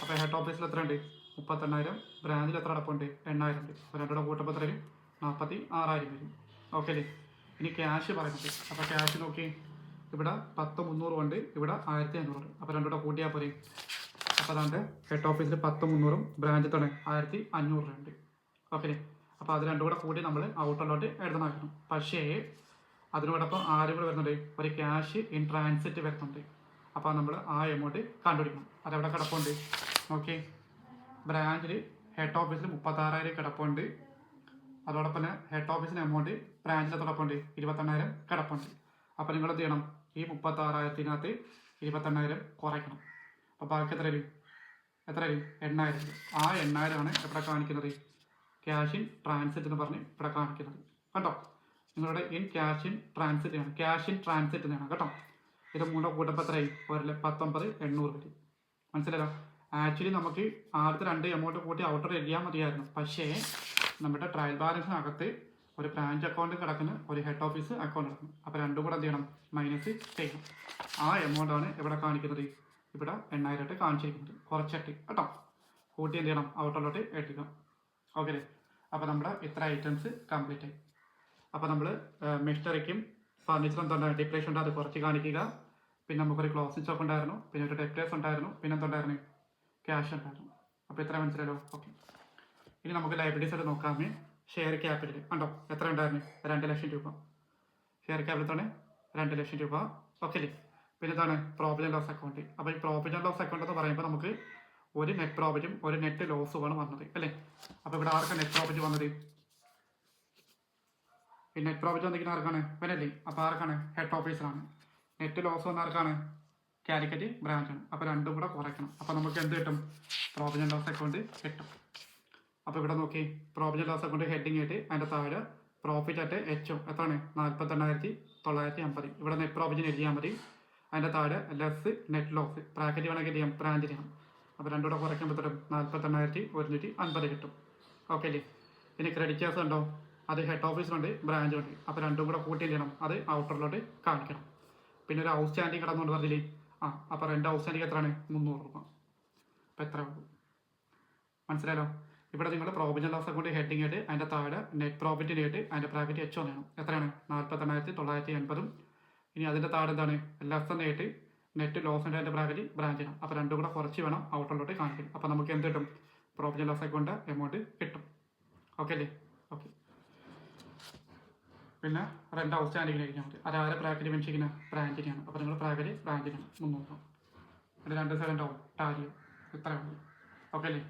അപ്പോൾ ഹെഡ് ഓഫീസിൽ എത്ര ഉണ്ട്? 38,000. ബ്രാഞ്ചിൽ എത്ര അടപ്പുണ്ട്? 8,000 ഉണ്ട്. അപ്പോൾ രണ്ടുകൂടെ കൂട്ടുമ്പോൾ എത്രയും 46,000 വരും. ഓക്കെ അല്ലേ. ഇനി ക്യാഷ് പറയുന്നത്. അപ്പോൾ ക്യാഷ് നോക്കി ഇവിടെ 10,300 ഉണ്ട്, ഇവിടെ 1,500 ഉണ്ട്. അപ്പോൾ രണ്ടുകൂടെ കൂട്ടിയാൽ പോരെ. അപ്പോൾ അതാണ്ട് ഹെഡ് ഓഫീസിൽ 10,300-ഉം ബ്രാഞ്ചിൽ തന്നെ 1,500 ഉണ്ട്. ഓക്കെ അല്ലേ. അപ്പോൾ അത് രണ്ടും കൂടെ കൂട്ടി നമ്മൾ ഔട്ടറിലോട്ട് എഴുതണമായിരുന്നു. പക്ഷേ അതിനോടൊപ്പം ആരും കൂടെ വരുന്നുണ്ട്? ഒരു ക്യാഷ് ഇൻ ട്രാൻസിറ്റ് വരുന്നുണ്ട്. അപ്പോൾ നമ്മൾ ആ എമൗണ്ട് കണ്ടുപിടിക്കണം. അതെവിടെ കിടപ്പുണ്ട്? ഓക്കെ. ബ്രാഞ്ചിൽ ഹെഡ് ഓഫീസിൽ 36,000 കിടപ്പുണ്ട്. അതോടൊപ്പം തന്നെ ഹെഡ് ഓഫീസിന് എമൗണ്ട് ബ്രാഞ്ചിൽ കിടപ്പുണ്ട് 28,000 കിടപ്പുണ്ട്. അപ്പോൾ നിങ്ങൾ എന്ത് ചെയ്യണം? ഈ 36,000-നകത്ത് 28,000 കുറയ്ക്കണം. അപ്പോൾ ബാക്കി എത്ര വരും? 8,000. ആ 8,000 ആണ് എവിടെ കാണിക്കുന്നത്? ക്യാഷ് ഇൻ ട്രാൻസിറ്റ് എന്ന് പറഞ്ഞ് ഇവിടെ കാണിക്കുന്നത് കേട്ടോ. നിങ്ങളുടെ ഇൻ ക്യാഷ് ഇൻ ട്രാൻസിറ്റ് ആണ്. ക്യാഷ് ഇൻ ട്രാൻസിറ്റ് എന്നാണ് കേട്ടോ. ഇത് മൂന്നോ കൂട്ടപ്പോൾ എത്രയായി? 19,800 വരും. മനസ്സിലായോ? ആക്ച്വലി നമുക്ക് ആദ്യത്തെ രണ്ട് എമൗണ്ട് കൂട്ടി ഔട്ടർ എഴുതിയാൽ മതിയായിരുന്നു. പക്ഷേ നമ്മുടെ ട്രയൽ ബാലൻസിനകത്ത് ഒരു ബ്രാഞ്ച് അക്കൗണ്ട് കിടക്കുന്ന ഒരു ഹെഡ് ഓഫീസ് അക്കൗണ്ട് കിടക്കുന്നു. അപ്പോൾ രണ്ടും കൂടെ എന്ത് ചെയ്യണം? മൈനസ് ചെയ്യണം. ആ എമൗണ്ടാണ് ഇവിടെ കാണിക്കുന്നത്. ഇവിടെ 8,000 കാണിച്ചിരിക്കുന്നത്. കുറച്ചിട്ട് കേട്ടോ. കൂട്ടി എന്ത് ചെയ്യണം? ഔട്ടറിലോട്ട് എത്തിക്കണം. ഓക്കെ അല്ലേ. അപ്പോൾ നമ്മുടെ ഇത്ര ഐറ്റംസ് കംപ്ലീറ്റ് ആയി. അപ്പോൾ നമ്മൾ മെഷീനറിക്കും ഫർണിച്ചർ എന്തുണ്ടായിരുന്നു ഡിപ്ലേഷൻ ഉണ്ട്, അത് കുറച്ച് കാണിക്കുക. പിന്നെ നമുക്കൊരു ക്ലോസിംഗ് സ്റ്റോക്ക് ഉണ്ടായിരുന്നു, പിന്നെ ഒരു ഡെപ്റ്റേഴ്സ് ഉണ്ടായിരുന്നു, പിന്നെ എന്തുണ്ടായിരുന്നു ക്യാഷ് ഉണ്ടായിരുന്നു. അപ്പോൾ ഇത്ര മനസ്സിലല്ലോ. ഓക്കെ, ഇനി നമുക്ക് ലൈബിലിറ്റീസ് ആയിട്ട് നോക്കാമേ. ഷെയർ ക്യാപിറ്റൽ ഉണ്ടോ, എത്ര ഉണ്ടായിരുന്നു? 2 ലക്ഷം രൂപ. ഷെയർ ക്യാപിറ്റൽ ആണ് 2 ലക്ഷം രൂപ. ഓക്കെ അല്ലേ? പിന്നെ ഇതാണ് പ്രോഫിറ്റ് ആൻഡ് ലോസ് അക്കൗണ്ട്. അപ്പോൾ ഈ പ്രോഫിറ്റ് ആൻഡ് ലോസ് അക്കൗണ്ട് എന്ന് പറയുമ്പോൾ നമുക്ക് ഒരു നെറ്റ് പ്രോഫിറ്റും ഒരു നെറ്റ് ലോസുമാണ് വന്നത് അല്ലേ. അപ്പോൾ ഇവിടെ ആർക്കാണ് നെറ്റ് പ്രോഫിറ്റ് വന്നത്? ഈ നെറ്റ് പ്രോഫിറ്റ് വന്നിരിക്കുന്ന ആർക്കാണ്? ഇവനല്ലേ. അപ്പോൾ ആർക്കാണ്? ഹെഡ് ഓഫീസറാണ്. നെറ്റ് ലോസ് വന്ന ആർക്കാണ്? കാലിക്കറ്റ് ബ്രാഞ്ചാണ്. അപ്പോൾ രണ്ടും കൂടെ കുറയ്ക്കണം. അപ്പോൾ നമുക്ക് എന്ത് കിട്ടും? പ്രോഫിറ്റ് ആൻഡ് ലോസ് അക്കൗണ്ട് കിട്ടും. അപ്പോൾ ഇവിടെ നോക്കി, profit and loss account heading ആയിട്ട് അതിൻ്റെ താഴെ പ്രോഫിറ്റ് ആയിട്ട് എച്ചും എത്രയാണ്? 48,950. ഇവിടെ നെറ്റ് പ്രോഫിറ്റിന് എഴുതിയാൽ മതി. അതിൻ്റെ താഴെ ലെസ് നെറ്റ് ലോസ് ബ്രാക്കറ്റ് വേണമെങ്കിൽ ചെയ്യാം, ബ്രാഞ്ച് ചെയ്യണം. അപ്പോൾ രണ്ടും കൂടെ കുറയ്ക്കുമ്പോൾ തരും 48,150 കിട്ടും. ഓക്കെ അല്ലേ? ഇനി ക്രെഡിറ്റേഴ്സ് ഉണ്ടോ? അത് ഹെഡ് ഓഫീസിലുണ്ട്, ബ്രാഞ്ചുണ്ട്. അപ്പോൾ രണ്ടും കൂടെ കൂട്ടി ചെയ്യണം, അത് ഔട്ടറിലോട്ട് കാണിക്കണം. പിന്നെ ഒരു ഔട്ട് സ്റ്റാൻഡിങ് കിടന്നുകൊണ്ട് പറഞ്ഞില്ലേ, അപ്പോൾ രണ്ട് ഔട്ട് സ്റ്റാൻഡിങ് എത്രയാണ്? 300 രൂപ. അപ്പോൾ എത്ര മനസ്സിലായല്ലോ? ഇവിടെ നിങ്ങൾ profit and loss account heading ആയിട്ട് അതിൻ്റെ താഴെ നെറ്റ് പ്രോഫിറ്റിന് ആയിട്ട് അതിൻ്റെ ബ്രാക്കറ്റ് എച്ച് വേണം. എത്രയാണ്? 48,980. ഇനി അതിൻ്റെ താഴെ എന്താണ്? ലെസ് ആയിട്ട് നെറ്റ് ലോസിൻ്റെ അതിൻ്റെ ബ്രാക്കറ്റ് ബ്രാഞ്ച് ചെയ്യണം. അപ്പോൾ രണ്ടും കൂടെ കുറച്ച് വേണം ഔട്ടറിലോട്ട് കാണിക്കണം. അപ്പോൾ നമുക്ക് എന്ത് കിട്ടും? Profit and loss account amount കിട്ടും. ഓക്കെ അല്ലേ? ഓക്കെ. പിന്നെ രണ്ട് ഔട്ട് സ്റ്റാൻഡിങ്ങിന് കഴിഞ്ഞാൽ മതി. അത് ആരെ ബ്രാക്കറ്റ് മെൻഷിക്കുന്ന? ബ്രാഞ്ചിനെയാണ്. അപ്പോൾ നിങ്ങൾ ബ്രാക്കറ്റ് ബ്രാഞ്ചിനാണ് 300. അതിൽ 2 സെക്കൻഡ് ആവും ടാലിയും. ഇത്രയും മതി. ഓക്കെ അല്ലേ?